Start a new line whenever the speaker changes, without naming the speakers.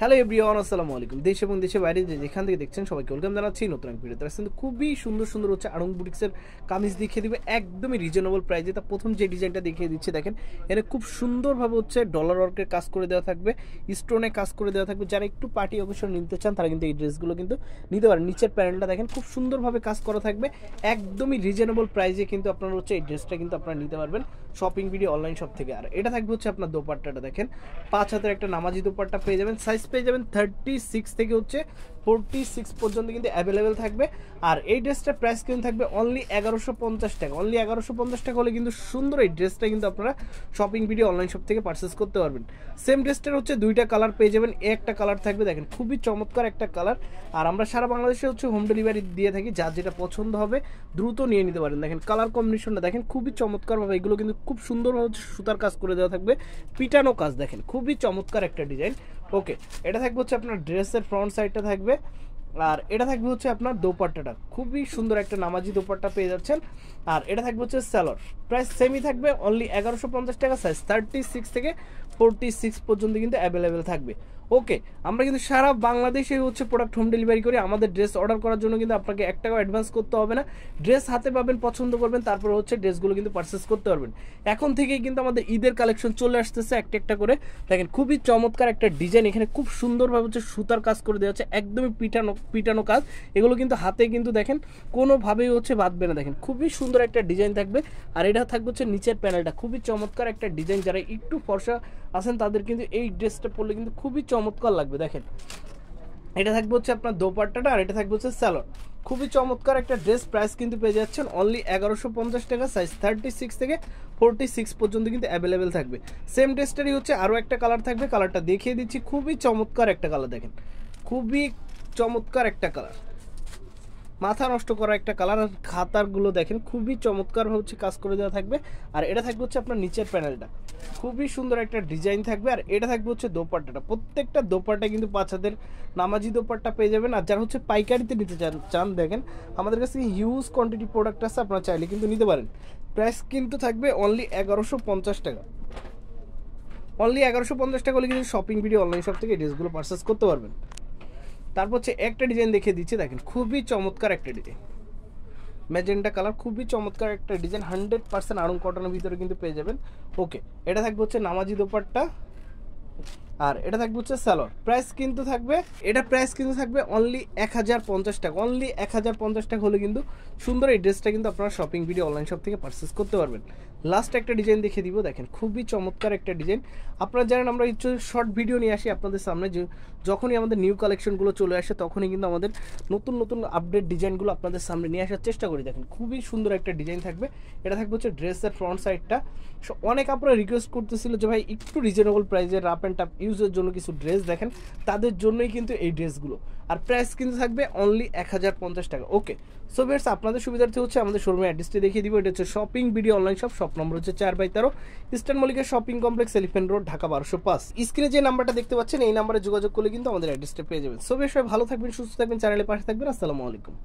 Hello everyone, আসসালামু আলাইকুম। দেশ এবং দেশের বাইরে যেখান থেকে দেখছেন সবাইকে ওয়েলকাম জানাচ্ছি নতুন এক ভিডিওতে। কিন্তু খুবই সুন্দর সুন্দর হচ্ছে আড়ং বুটিক্সের কামিজ দেখিয়ে দিবে একদমই রিজনেবল প্রাইসে। তা প্রথম যে ডিজাইনটা দেখিয়ে দিচ্ছি দেখেন, এখানে খুব সুন্দরভাবে হচ্ছে ডলার ওয়ার্কের কাজ করে দেওয়া থাকবে, স্টোনে কাজ করে দেওয়া থাকবে। যারা একটু পার্টি অকেশন নিতে চান তারা কিন্তু এই ড্রেসগুলো কিন্তু নিতে পারেন। নিচের প্যানেলটা দেখেন খুব সুন্দরভাবে কাজ করা থাকবে, একদমই রিজনেবল প্রাইসে কিন্তু আপনারা হচ্ছে এই ড্রেসটা কিন্তু আপনারা নিতে পারবেন শপিং ভিডিও অনলাইন শপ থেকে। আর এটা থাকবে হচ্ছে আপনার দোপাট্টাটা দেখেন, 5 হাতের একটা নামাজি দোপাট্টা পেয়ে যাবেন। সাইজ পেয়ে যাবেন 36 থেকে হচ্ছে 46 পর্যন্ত কিন্তু অ্যাভেলেবেল থাকবে। আর এই ড্রেসটার প্রাইস কিন্তু থাকবে অনলি 1150 টাকা। অনলি 1150 টাকা হলে কিন্তু সুন্দর এই ড্রেসটা কিন্তু আপনারা শপিং ভিডিও অনলাইন শপ থেকে পারচেস করতে পারবেন। সেম ড্রেসটার হচ্ছে দুইটা কালার পেয়ে যাবেন, একটা কালার থাকবে দেখেন খুবই চমৎকার একটা কালার। আর আমরা সারা বাংলাদেশে হচ্ছে হোম ডেলিভারি দিয়ে থাকি, যার যেটা পছন্দ হবে দ্রুত নিয়ে নিতে পারেন। দেখেন কালার কম্বিনেশনটা দেখেন খুবই চমৎকারভাবে, এগুলো কিন্তু খুব সুন্দরভাবে সুতার কাজ করে দেওয়া থাকবে, পিটানো কাজ দেখেন খুবই চমৎকার একটা ডিজাইন। ওকে, এটা থাকবে হচ্ছে আপনার ড্রেসের ফ্রন্ট সাইডটা থাকবে। আর এটা থাকবে হচ্ছে আপনার দোপাট্টাটা, খুবই সুন্দর একটা নামাজি দোপাট্টা পেয়ে যাচ্ছেন। আর এটা থাকবে হচ্ছে স্যালোর, প্রাইস সেমই থাকবে অনলি 1150 টাকা। সাইজ 36 থেকে 46 পর্যন্ত কিন্তু অ্যাভেলেবেল থাকবে। ওকে, আমরা কিন্তু সারা বাংলাদেশে হচ্ছে প্রোডাক্ট হোম ডেলিভারি করি। আমাদের ড্রেস অর্ডার করার জন্য কিন্তু আপনাকে 1 টাকাও অ্যাডভান্স করতে হবে না। ড্রেস হাতে পাবেন, পছন্দ করবেন, তারপর হচ্ছে ড্রেসগুলো কিন্তু পারচেস করতে পারবেন। এখন থেকেই কিন্তু আমাদের ঈদের কালেকশন চলে আসতেছে একটা একটা করে। দেখেন খুবই চমৎকার একটা ডিজাইন, এখানে খুব সুন্দরভাবে হচ্ছে সুতার কাজ করে দেওয়া হচ্ছে, একদমই পিটানো পিটানো কাজ। এগুলো কিন্তু হাতে কিন্তু দেখেন কোনোভাবেই হচ্ছে বাঁধবে না, দেখেন খুবই সুন্দর একটা ডিজাইন থাকবে। আর এটা থাকবে হচ্ছে নিচের প্যানেলটা, খুবই চমৎকার একটা ডিজাইন। যারা একটু ফর্সা আছেন তাদের কিন্তু এই ড্রেসটা পরলে কিন্তু খুবই চমৎকার লাগবে। দেখেন এটা থাকবে হচ্ছে আপনার দোপাট্টাটা, আর এটা থাকবে হচ্ছে স্যালোর। খুবই চমৎকার একটা ড্রেস, প্রাইস কিন্তু পেয়ে যাচ্ছেন অনলি 1150 টাকা। সাইজ 36 থেকে 46 পর্যন্ত কিন্তু অ্যাভেলেবেল থাকবে। সেম ড্রেসটারই হচ্ছে আরও একটা কালার থাকবে, কালারটা দেখিয়ে দিচ্ছি, খুবই চমৎকার একটা কালার দেখেন, খুবই চমৎকার একটা কালার, মাথা নষ্ট করা একটা কালার। আর খাতারগুলো দেখেন খুবই চমৎকার হচ্ছে কাজ করে দেওয়া থাকবে। আর এটা থাকবে হচ্ছে আপনার নিচের প্যানেলটা, খুবই সুন্দর একটা ডিজাইন থাকবে। আর এটা থাকবে হচ্ছে দোপাট্টাটা, প্রত্যেকটা দোপাট্টা কিন্তু 5 হাতের নামাজি দোপাট্টা পেয়ে যাবেন। আর যারা হচ্ছে পাইকারিতে নিতে চান দেখেন আমাদের কাছে হিউজ কোয়ান্টিটি প্রোডাক্ট আছে, আপনারা চাইলে কিন্তু নিতে পারেন। প্রাইস কিন্তু থাকবে অনলি 1150 টাকা। অনলি 1150 টাকা হলে কিন্তু শপিং ভিডিও অনলাইন শপ থেকে ড্রেসগুলো পারচেস করতে পারবেন। তারপর হচ্ছে একটা ডিজাইন দেখিয়ে দিচ্ছি দেখেন, খুবই চমৎকার একটা ডিজাইন, ম্যাজেন্টা কালার, খুবই চমৎকার একটা ডিজাইন, 100% আড়ং কটনের ভিতরে কিন্তু পেয়ে যাবেন। ওকে, এটা থাকবে হচ্ছে নামাজি দোপাট্টা, আর এটা থাকবে হচ্ছে স্যালোর। প্রাইস কিন্তু থাকবে, এটা প্রাইস কিন্তু থাকবে অনলি 1050 টাকা। অনলি 1050 টাকা হলে কিন্তু সুন্দর এই ড্রেসটা কিন্তু আপনারা শপিং ভিডিও অনলাইন শপ থেকে পারচেস করতে পারবেন। লাস্ট একটা ডিজাইন দেখিয়ে দিব দেখেন, খুবই চমৎকার একটা ডিজাইন। আপনারা জানেন আমরা কিছু শর্ট ভিডিও নিয়ে আসি আপনাদের সামনে, যে যখনই আমাদের নিউ কালেকশনগুলো চলে আসে তখনই কিন্তু আমাদের নতুন নতুন আপডেট ডিজাইনগুলো আপনাদের সামনে নিয়ে আসার চেষ্টা করি। দেখেন খুবই সুন্দর একটা ডিজাইন থাকবে। এটা থাকবে হচ্ছে ড্রেসের ফ্রন্ট সাইডটা। অনেক আপনারা রিকোয়েস্ট করতেছিল যে ভাই একটু রিজনেবল প্রাইসে রাফ অ্যান্ড টাফ ইউজের জন্য কিছু ড্রেস দেখেন, তাদের জন্যই কিন্তু এই ড্রেসগুলো। আর প্রাইস কিন্তু থাকবে অনলি 1050 টাকা। ওকে, সো ভিউয়ার্স আপনাদের সুবিধার্থে হচ্ছে আমাদের শোরুমের অ্যাড্রেসটি দেখিয়ে দিব। এটা হচ্ছে shopping video online shop, shop number হচ্ছে 4/13, eastern Mallika shopping complex, elephant road, Dhaka 1205। স্ক্রিনে যে নাম্বারটা দেখতে পাচ্ছেন এই নাম্বারে যোগাযোগ করলে কিন্তু আমাদের অ্যাড্রেসটা পেয়ে যাবেন। সো ভিউয়ার্স সবাই ভালো থাকবেন, সুস্থ থাকবেন, চ্যানেলের পাশে থাকবেন। আসসালামু আলাইকুম।